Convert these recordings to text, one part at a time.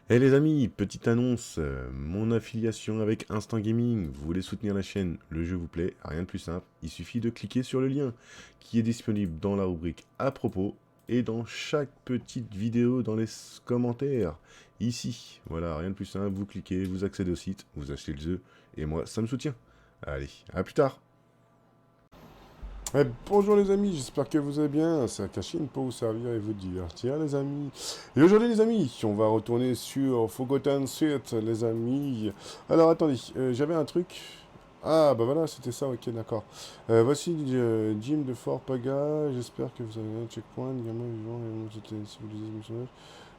Eh les amis, petite annonce, mon affiliation avec Instant Gaming, vous voulez soutenir la chaîne, le jeu vous plaît, rien de plus simple, il suffit de cliquer sur le lien qui est disponible dans la rubrique à propos et dans chaque petite vidéo dans les commentaires, ici. Voilà, rien de plus simple, vous cliquez, vous accédez au site, vous achetez le jeu, et moi ça me soutient. Allez, à plus tard. Bonjour les amis, j'espère que vous allez bien. C'est Akashin pour vous servir et vous divertir les amis. Et aujourd'hui les amis, on va retourner sur Forgotten Suite les amis. Alors attendez, j'avais un truc. Ah bah voilà, c'était ça, ok d'accord. Voici Jim de Fort Paga, j'espère que vous avez un checkpoint, gamin vivant et j'étais civilisé missionnaire.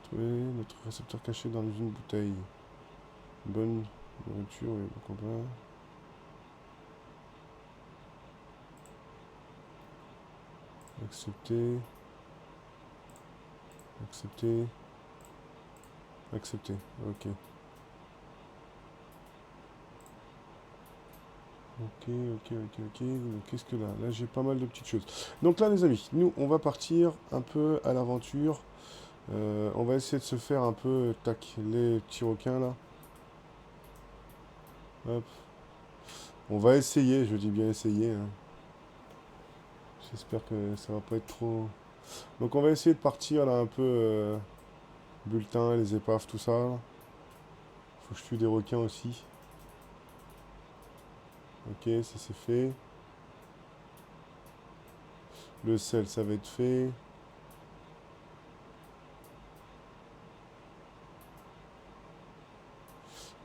Trouver notre récepteur caché dans une bouteille. Bonne nourriture et bon combat. Accepter, accepter, accepter, ok. Ok. Donc, qu'est-ce que là? Là, j'ai pas mal de petites choses. Donc là, les amis, nous, on va partir un peu à l'aventure. On va essayer de se faire un peu, tac, les petits requins là. Hop. On va essayer, je dis bien essayer, hein. J'espère que ça va pas être trop. Donc on va essayer de partir là un peu bulletin, les épaves, tout ça, là. Faut que je tue des requins aussi. Ok, ça c'est fait. Le sel, ça va être fait.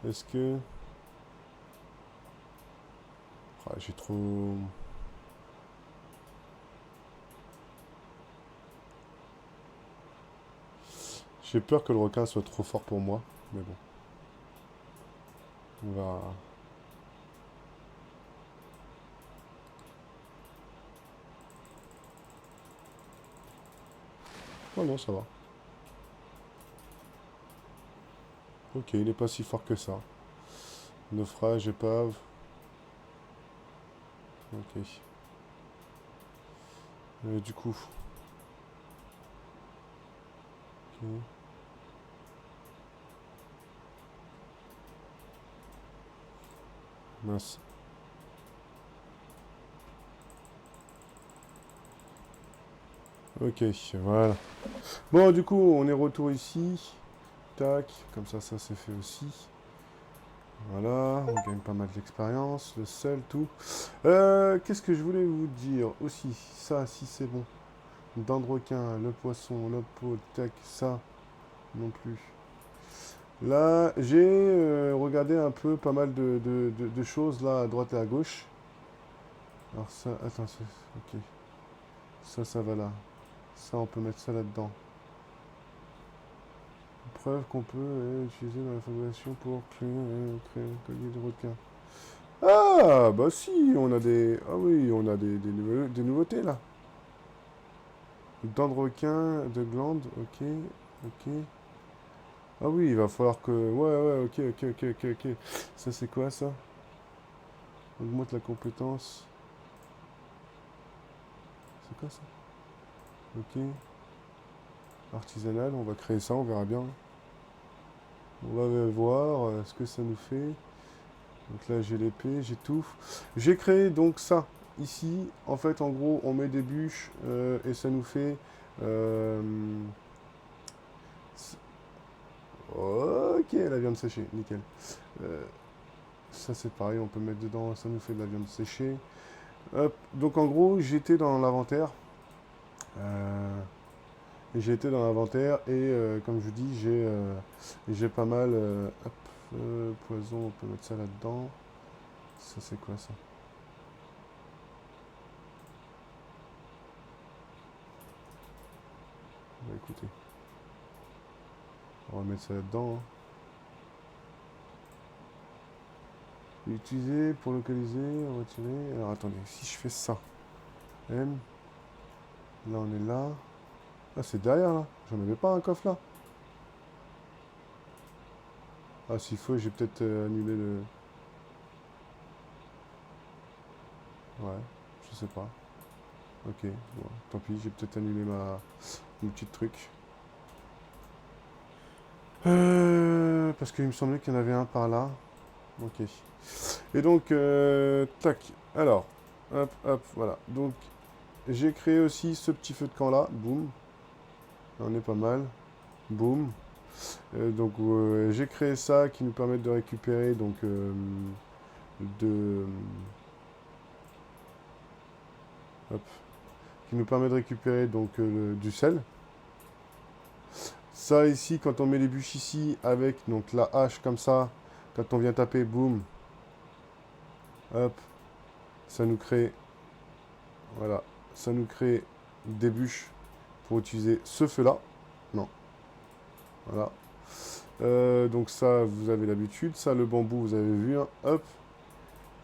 Est-ce que... Ah, j'ai trop... J'ai peur que le requin soit trop fort pour moi. Mais bon, on va... Oh non, ça va. Ok, il n'est pas si fort que ça. Naufrage, épave. Ok. Du coup. Ok. Mince. Ok, voilà. Bon, du coup, on est retour ici. Tac, comme ça c'est fait aussi. Voilà, on gagne pas mal d'expérience, le sel, tout. Qu'est-ce que je voulais vous dire aussi? Ça, si c'est bon. Dents de requin, le poisson, le pot, tac, ça, non plus. Là, j'ai regardé un peu pas mal de choses là à droite et à gauche. Alors ça, attends, ok. Ça va là. Ça, on peut mettre ça là-dedans. Preuve qu'on peut utiliser dans la fabrication pour créer un collier de requin. Ah, bah si, on a des... Ah oui, on a des nouveautés là. Dents de requin, de glande, ok. Ah oui, il va falloir que... Ouais, ok. Ça, c'est quoi ça? Augmente la compétence. C'est quoi ça? Ok. Artisanal, on va créer ça, on verra bien. On va voir ce que ça nous fait. Donc là, j'ai l'épée, j'ai tout. J'ai créé donc ça. Ici, en fait, en gros, on met des bûches et ça nous fait... euh, ok, la viande séchée, nickel. Euh, ça, c'est pareil, on peut mettre dedans, ça nous fait de la viande séchée. Hop, donc en gros, j'étais dans l'inventaire. J'ai été dans l'inventaire et comme je vous dis, j'ai pas mal. Hop, poison, on peut mettre ça là-dedans. Ça, c'est quoi ça? Bah écoutez, on va mettre ça là-dedans, hein. Utiliser pour localiser, retirer. Alors attendez, si je fais ça, M, là on est là. Ah, c'est derrière là. J'en avais pas un coffre là. Ah, s'il faut, j'ai peut-être annulé le. Ouais, je sais pas. Ok, bon, tant pis, j'ai peut-être annulé mon petit truc. Parce qu'il me semblait qu'il y en avait un par là. Ok. Et donc, tac. Alors, hop, hop, voilà. Donc, j'ai créé aussi ce petit feu de camp là. Boum. On est pas mal. Boum. Donc, j'ai créé ça qui nous permet de récupérer donc de hop, qui nous permet de récupérer donc du sel. Ça ici, quand on met les bûches ici avec donc la hache comme ça, quand on vient taper, boum, hop, ça nous crée, voilà, ça nous crée des bûches pour utiliser ce feu-là. Non, voilà. Donc ça, vous avez l'habitude. Ça, le bambou, vous avez vu, hein, hop,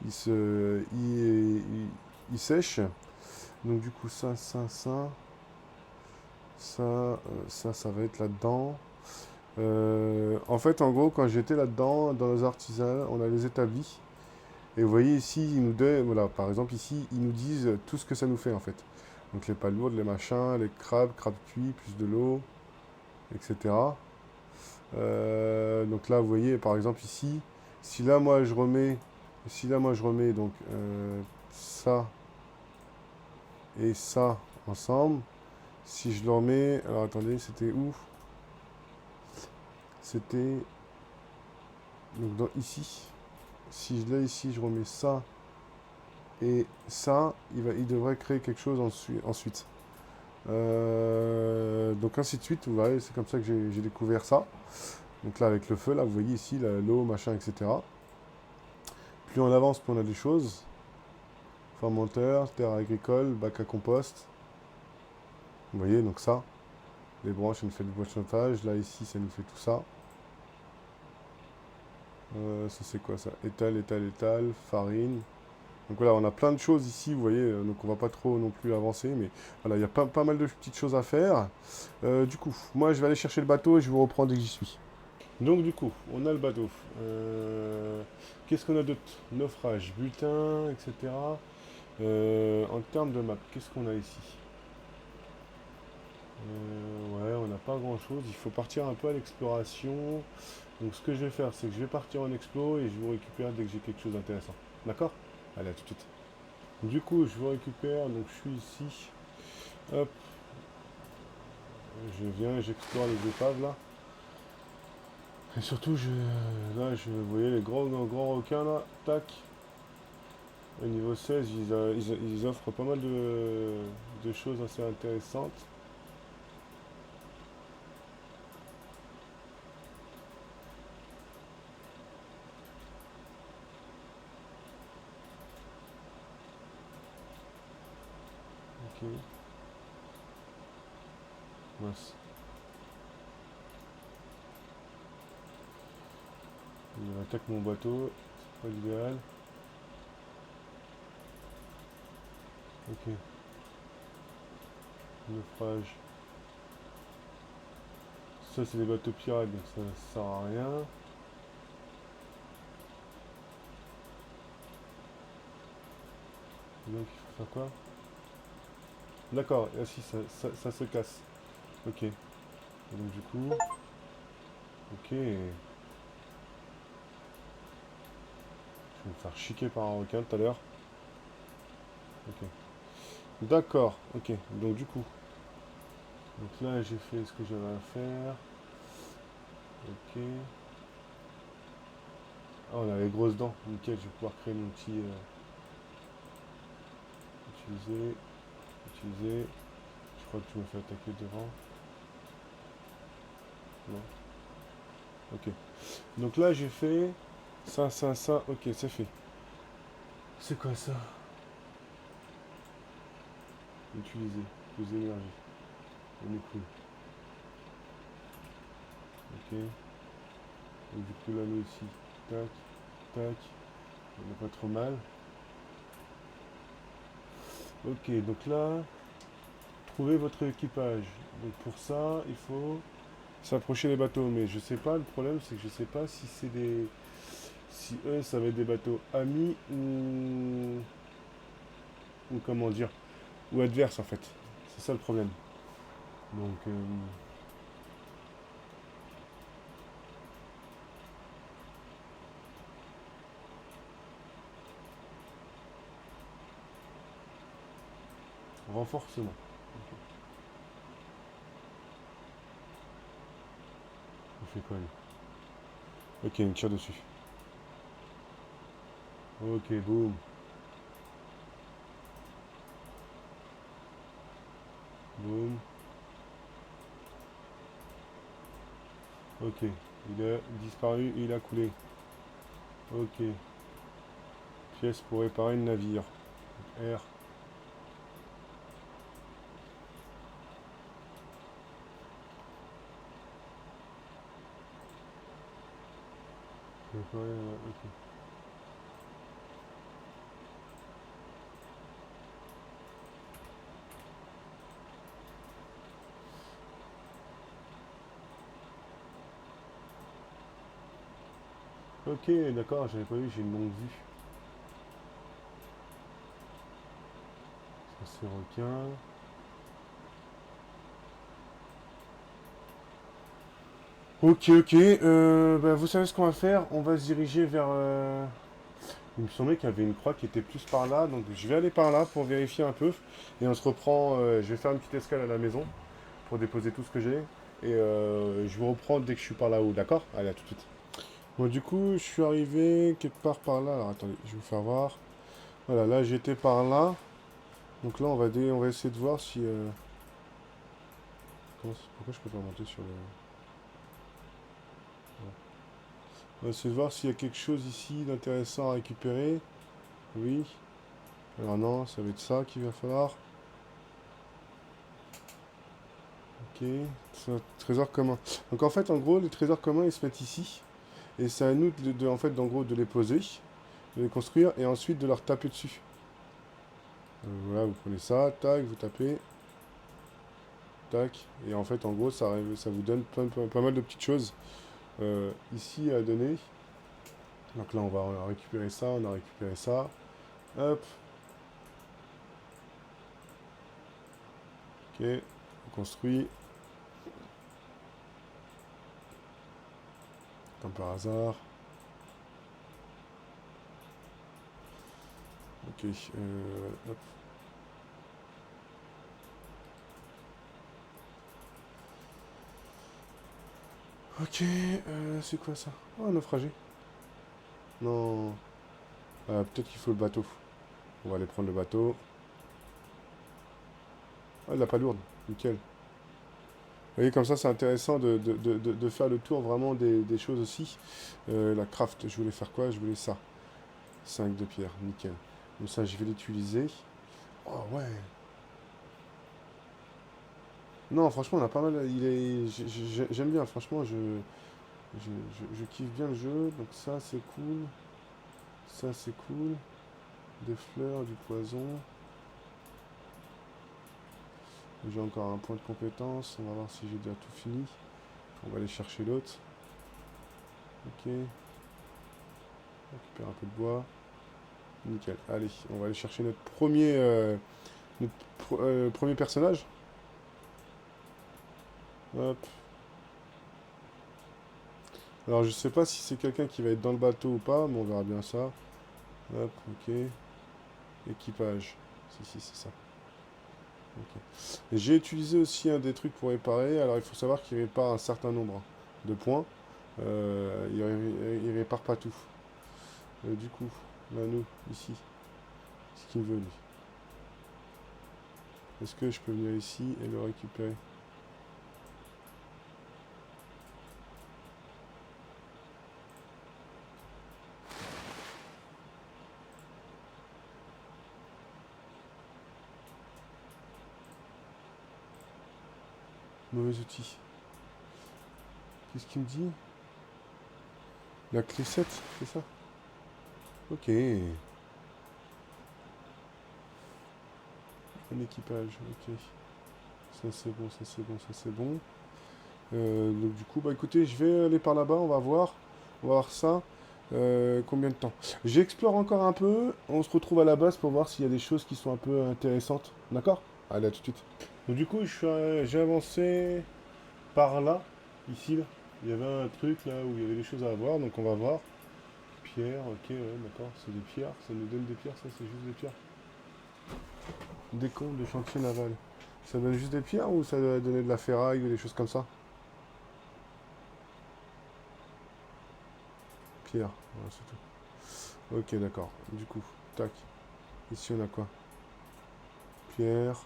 il se, il sèche. Donc du coup, ça va être là-dedans. En fait, en gros, quand j'étais là-dedans, dans nos artisans, on a les établis. Et vous voyez ici, ils nous donnent, voilà, par exemple ici, ils nous disent tout ce que ça nous fait en fait. Donc les palourdes, les machins, les crabes cuits, plus de l'eau, etc. Donc là, vous voyez, par exemple ici, si là moi je remets, donc ça et ça ensemble, si je le remets, alors attendez, c'était où? C'était donc ici. Si je l'ai ici, je remets ça et ça, il devrait créer quelque chose ensuite. Donc ainsi de suite, vous voyez, c'est comme ça que j'ai découvert ça. Donc là, avec le feu, là, vous voyez ici, l'eau, machin, etc. Plus on avance, plus on a des choses. Fermenteur, terre agricole, bac à compost. Vous voyez, donc ça. Les branches, ça nous fait du bois de chauffage. Là, ici, ça nous fait tout ça. Ça, c'est quoi ça? Étal, farine. Donc voilà, on a plein de choses ici, vous voyez, donc on va pas trop non plus avancer, mais voilà, il y a pas mal de petites choses à faire. Du coup, moi je vais aller chercher le bateau et je vous reprends dès que j'y suis. Donc du coup, on a le bateau. Qu'est-ce qu'on a d'autre? Naufrage, butin, etc. En termes de map, qu'est-ce qu'on a ici? Ouais, on n'a pas grand-chose. Il faut partir un peu à l'exploration. Donc ce que je vais faire, c'est que je vais partir en explo et je vous récupère dès que j'ai quelque chose d'intéressant. D'accord? Allez, à tout de suite. Du coup, je vous récupère, donc je suis ici. Hop, je viens, j'explore les épaves là. Et surtout, là, vous voyez les grands requins là, tac. Au niveau 16, ils offrent pas mal de choses assez intéressantes. Ok, mince. Il attaque mon bateau, c'est pas l'idéal. Ok, naufrage. Ça, c'est des bateaux pirates, donc ça sert à rien. Donc, il faut faire quoi? D'accord, ah si, ça se casse. Ok, et donc du coup, ok. Je vais me faire chiquer par un requin tout à l'heure. Ok. D'accord, ok. Donc du coup, donc là j'ai fait ce que j'avais à faire. Ok. Ah, on a les grosses dents. Nickel, je vais pouvoir créer mon petit... utiliser, utiliser. Je crois que tu me fais attaquer devant. Non. Ok. Donc là j'ai fait ça. Ok, c'est fait. C'est quoi ça? Utiliser. Plus d'énergie. On est cool. Ok. Donc du coup là nous aussi. Tac, tac. On n'est pas trop mal. Ok, donc là, trouvez votre équipage. Donc pour ça, il faut s'approcher des bateaux. Mais je sais pas, le problème c'est que je sais pas si c'est des... Si eux, ça va être des bateaux amis ou comment dire, ou adverses en fait. C'est ça le problème. Donc, Renforcement. Il fait quoi lui? Ok, il me tire dessus. Ok, boum. Boum. Ok. Il a disparu et il a coulé. Ok. Pièce pour réparer le navire. R. Ok. Ok, d'accord, j'avais pas vu, j'ai une longue vue. Ça c'est requin. Ok, ok. Bah, vous savez ce qu'on va faire? On va se diriger vers... Il me semblait qu'il y avait une croix qui était plus par là, donc je vais aller par là pour vérifier un peu. Et on se reprend... je vais faire une petite escale à la maison pour déposer tout ce que j'ai. Et je vous reprends dès que je suis par là-haut, d'accord? Allez, à tout de suite. Bon, du coup, je suis arrivé quelque part par là. Alors, attendez, je vais vous faire voir. Voilà, là, j'étais par là. Donc là, on va essayer de voir si... pourquoi je peux pas monter sur le... On va essayer de voir s'il y a quelque chose ici d'intéressant à récupérer. Oui. Alors non, ça va être ça qu'il va falloir. Ok. C'est un trésor commun. Donc en fait, en gros, les trésors communs, ils se mettent ici. Et c'est à nous, en fait, en gros, de les poser, de les construire, et ensuite de leur taper dessus. Voilà, vous prenez ça, tac, vous tapez, tac. Et en fait, en gros, ça vous donne pas mal de petites choses ici à donner. Donc là, on va récupérer ça, on a récupéré ça. Hop. Ok. On construit. Comme par hasard. Ok. Hop. Ok. C'est quoi ça? Oh, un naufragé. Non. Peut-être qu'il faut le bateau. On va aller prendre le bateau. Ah, il n'a pas lourde. Nickel. Vous voyez, comme ça, c'est intéressant de faire le tour vraiment des choses aussi. La craft, je voulais faire quoi? Je voulais ça. 5 de pierre, nickel. Donc ça, je vais l'utiliser. Oh, ouais. Non, franchement, on a pas mal. J'aime bien, franchement, je kiffe bien le jeu. Donc ça, c'est cool. Ça, c'est cool. Des fleurs, du poison. J'ai encore un point de compétence. On va voir si j'ai déjà tout fini. On va aller chercher l'autre. Ok. Récupère un peu de bois. Nickel. Allez, on va aller chercher notre premier personnage. Hop. Alors je sais pas si c'est quelqu'un qui va être dans le bateau ou pas, mais on verra bien ça. Hop, ok. Équipage. Si, c'est ça. Ok. J'ai utilisé aussi un des trucs pour réparer. Alors il faut savoir qu'il répare un certain nombre de points. Il répare pas tout. Du coup, là nous, ici, ce qu'il veut lui. Est-ce que je peux venir ici et le récupérer? Mauvais outil. Qu'est-ce qu'il me dit? La clé 7, c'est ça? Ok. Un équipage, ok. Ça c'est bon, ça c'est bon, ça c'est bon. Donc du coup, bah écoutez, je vais aller par là-bas, on va voir ça. Combien de temps? J'explore encore un peu, on se retrouve à la base pour voir s'il y a des choses qui sont un peu intéressantes. D'accord? Allez, à tout de suite. Donc du coup, j'ai avancé par là, ici, là. Il y avait un truc là où il y avait des choses à voir, donc on va voir. Pierre, ok, ouais, d'accord, c'est des pierres, ça nous donne des pierres, ça c'est juste des pierres. Décompte de chantier naval. Ça donne juste des pierres ou ça doit donner de la ferraille ou des choses comme ça? Pierre, voilà, c'est tout. Ok, d'accord. Du coup, tac. Ici, on a quoi? Pierre.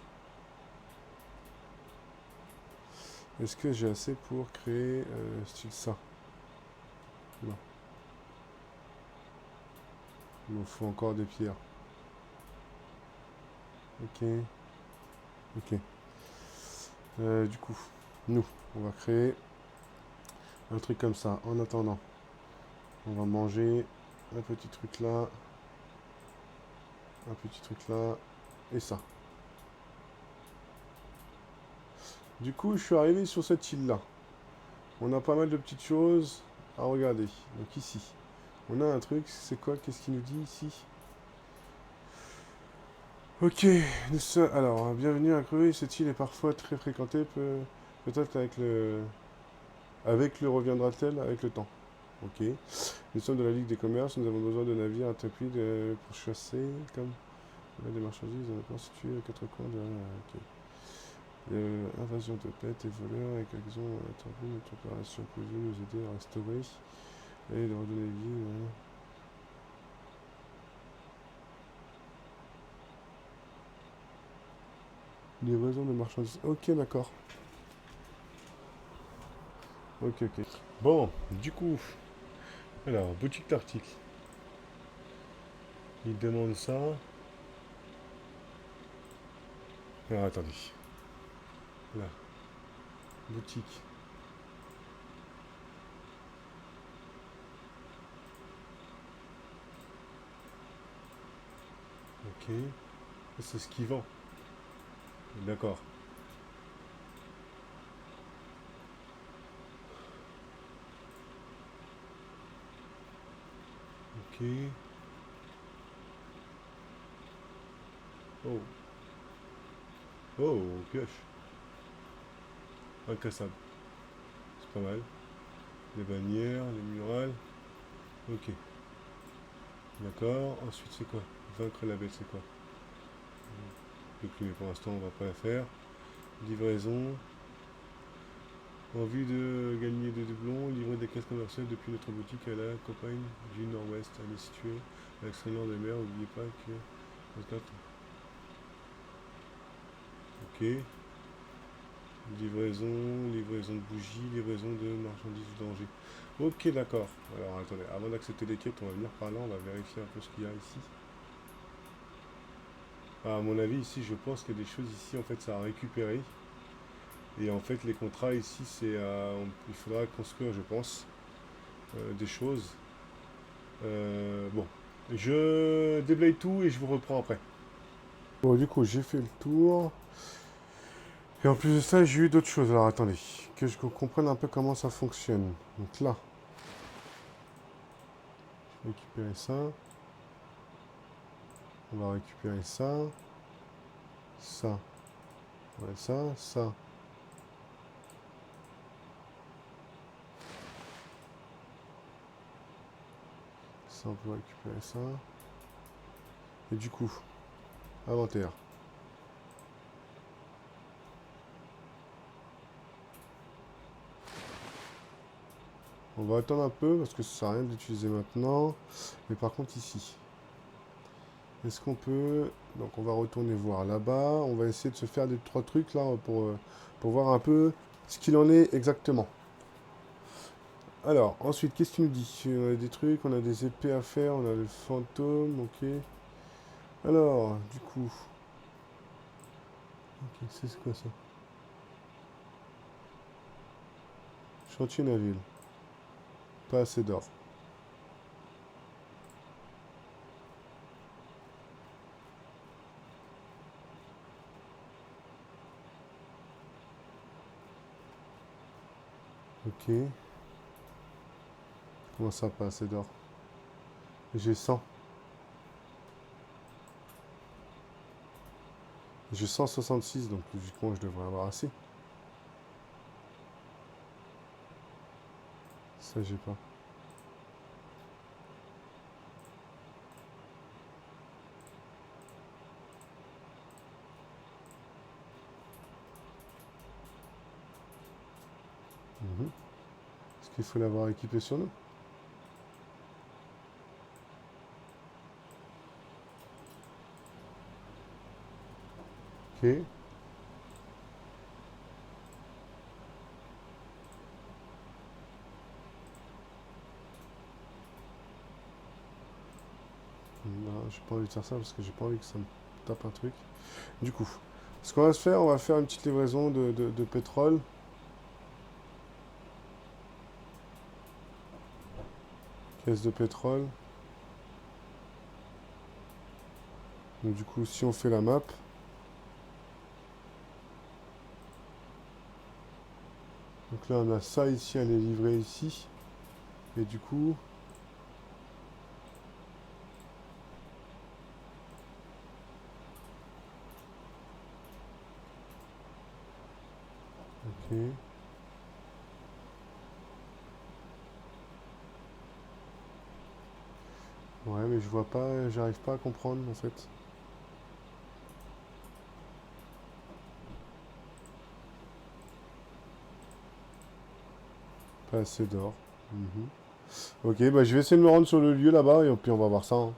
Est-ce que j'ai assez pour créer style ça? Non. Il me faut encore des pierres. Ok. Ok. Du coup, nous, on va créer un truc comme ça. En attendant, on va manger un petit truc là, un petit truc là, et ça. Du coup, je suis arrivé sur cette île-là. On a pas mal de petites choses à regarder. Donc ici, on a un truc. C'est quoi? Qu'est-ce qu'il nous dit ici? Ok, alors, bienvenue à Creux. Cette île est parfois très fréquentée, peut-être avec le reviendra-t-elle avec le temps. Ok. Nous sommes de la Ligue des commerces, nous avons besoin de navires intrépides pour chasser, comme des marchandises, on est constitué aux quatre coins de... Ok. Invasion de bêtes et voleurs, et quelques-uns attendu, notre opération peut nous aider à restaurer et de redonner vie. Livraison de marchandises. Ok, d'accord. Ok, ok. Bon, du coup, alors, boutique d'articles. Il demande ça. Alors, attendez. Là, boutique. Ok. C'est ce qu'il vend. D'accord. Ok. Oh. Oh, pioche. Incassable. C'est pas mal. Les bannières, les murales. Ok. D'accord. Ensuite, c'est quoi? Vaincre la bête, c'est quoi? Donc, mais pour l'instant, on va pas la faire. Livraison. En vue de gagner des doublons, livrer des caisses commerciales depuis notre boutique à la campagne du Nord-Ouest. Elle est située à l'extrême nord des mers. N'oubliez pas que... 24. Ok. Livraison de bougies, livraison de marchandises du danger. Ok, d'accord. Alors, attendez, avant d'accepter les quêtes, on va venir par là, on va vérifier un peu ce qu'il y a ici. À mon avis, ici, je pense qu'il y a des choses ici, en fait, ça a récupéré. Et en fait, les contrats ici, il faudra construire, je pense, des choses. Bon, je déblaye tout et je vous reprends après. Bon, du coup, j'ai fait le tour. Et en plus de ça, j'ai eu d'autres choses. Alors, attendez, que je comprenne un peu comment ça fonctionne. Donc là, je vais récupérer ça. On va récupérer ça. Ça. Ouais, ça. Ça, on peut récupérer ça. Et du coup, inventaire. On va attendre un peu parce que ça sert à rien d'utiliser maintenant. Mais par contre ici, est-ce qu'on peut... Donc on va retourner voir là-bas. On va essayer de se faire des trois trucs là pour voir un peu ce qu'il en est exactement. Alors, ensuite, qu'est-ce qu'il nous dit? On a des trucs, on a des épées à faire, on a le fantôme, ok. Alors, du coup... Ok, c'est quoi ça? Chantier navire. Pas assez d'or. Ok. Comment ça, pas assez d'or? J'ai 100. J'ai 166, donc logiquement je devrais avoir assez. Ça, j'ai pas. qu'il faut l'avoir équipé sur nous. Ok. Non, j'ai pas envie de faire ça parce que j'ai pas envie que ça me tape un truc. Du coup, ce qu'on va se faire, on va faire une petite livraison de pétrole. Caisse de pétrole. Donc du coup, si on fait la map, donc là on a ça ici, elle est livrée ici. Et du coup, ok. Ouais, mais je vois pas, j'arrive pas à comprendre en fait. Pas assez d'or. Mhm. Ok, bah je vais essayer de me rendre sur le lieu là-bas et puis on va voir ça, hein.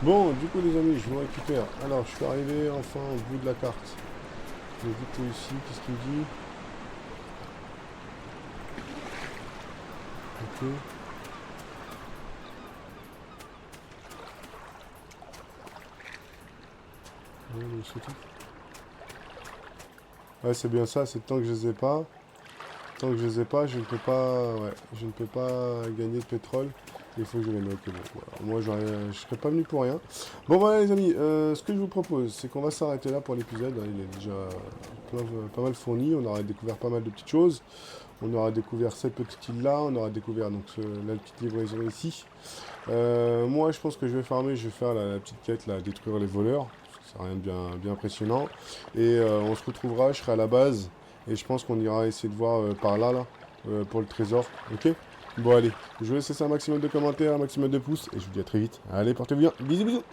Bon, du coup les amis, je vous récupère. Alors, je suis arrivé enfin au bout de la carte. Et du coup ici, qu'est-ce qu'il me dit? Ok. Ouais, mais c'est tout. Ouais, c'est bien ça, c'est tant que je les ai pas. Tant que je les ai pas, je ne peux pas. Ouais, je ne peux pas gagner de pétrole. Il faut que je les mette. Ok, bon, voilà. Moi, je serais pas venu pour rien. Bon, voilà, les amis. Ce que je vous propose, c'est qu'on va s'arrêter là pour l'épisode, hein. Il est déjà pas mal fourni. On aura découvert pas mal de petites choses. On aura découvert cette petite île-là. On aura découvert donc la petite livraison ici. Moi, je pense que je vais farmer. Je vais faire la petite quête, là, détruire les voleurs. C'est rien de bien impressionnant. Et on se retrouvera. Je serai à la base. Et je pense qu'on ira essayer de voir par là, pour le trésor. Ok? Bon, allez. Je vous laisse laisser un maximum de commentaires, un maximum de pouces. Et je vous dis à très vite. Allez, portez-vous bien. Bisous, bisous.